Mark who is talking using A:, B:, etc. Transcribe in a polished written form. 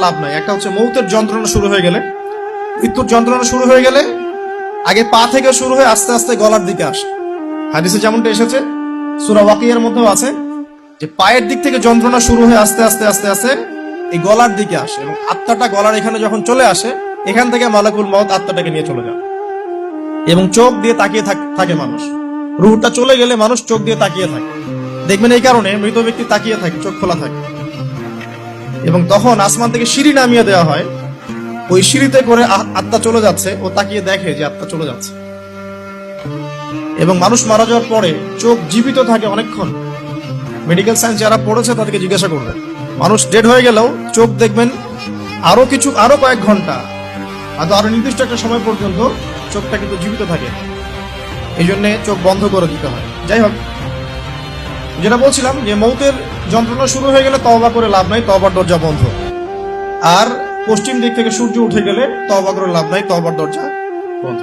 A: লাভ নাই। একটা হচ্ছে মৌতের যন্ত্রণা শুরু হয়ে গেলে, মৃত্যুর যন্ত্রণা শুরু হয়ে গেলে আগে পা থেকে শুরু হয়ে আস্তে আস্তে গলার দিকে আসে। হাদিসে যেমনটা এসেছে, সূরা ওয়াকিয়ার মধ্যেও আছে যে পায়ের দিক থেকে যন্ত্রণা শুরু হয়ে আস্তে আস্তে আস্তে আস্তে এই গলার দিকে আসে, এবং আত্মাটা গলার এখানে যখন চলে আসে, এখান থেকে মালাকুল মউত আত্মাটাকে নিয়ে চলে যায়। এবং চোখ দিয়ে তাকিয়ে থাকে মানুষ। রূহটা চলে গেলে মানুষ চোখ দিয়ে তাকিয়ে থাকে, দেখবেন এই কারণে মৃত ব্যক্তি তাকিয়ে থাকে, চোখ খোলা থাকে। এবং তখন আসমান থেকে সিঁড়ি নামিয়ে দেওয়া হয়, ওই সিঁড়িতে করে আত্মা চলে যাচ্ছে, ও তাকিয়ে দেখে যে আত্মা চলে যাচ্ছে। এবং মানুষ মারা যাওয়ার পরে চোখ জীবিত থাকে অনেকক্ষণ। মেডিকেল সায়েন্স যারা পড়েছে তাদেরকে জিজ্ঞাসা করবে, মানুষ ডেড হয়ে গেলেও চোখ দেখবেন আরো কয়েক ঘন্টা, আরো নির্দিষ্ট একটা সময় পর্যন্ত চোখটা কিন্তু জীবিত থাকে। এই জন্য চোখ বন্ধ করে দিতে হয়। যাই হোক, যেটা বলছিলাম যে মৌতের যন্ত্রণা শুরু হয়ে গেলে তওবা করে লাভ নাই, তওবার দরজা বন্ধ। আর পশ্চিম দিক থেকে সূর্য উঠে গেলে তওবা করে লাভ নাই, তওবার দরজা বন্ধ।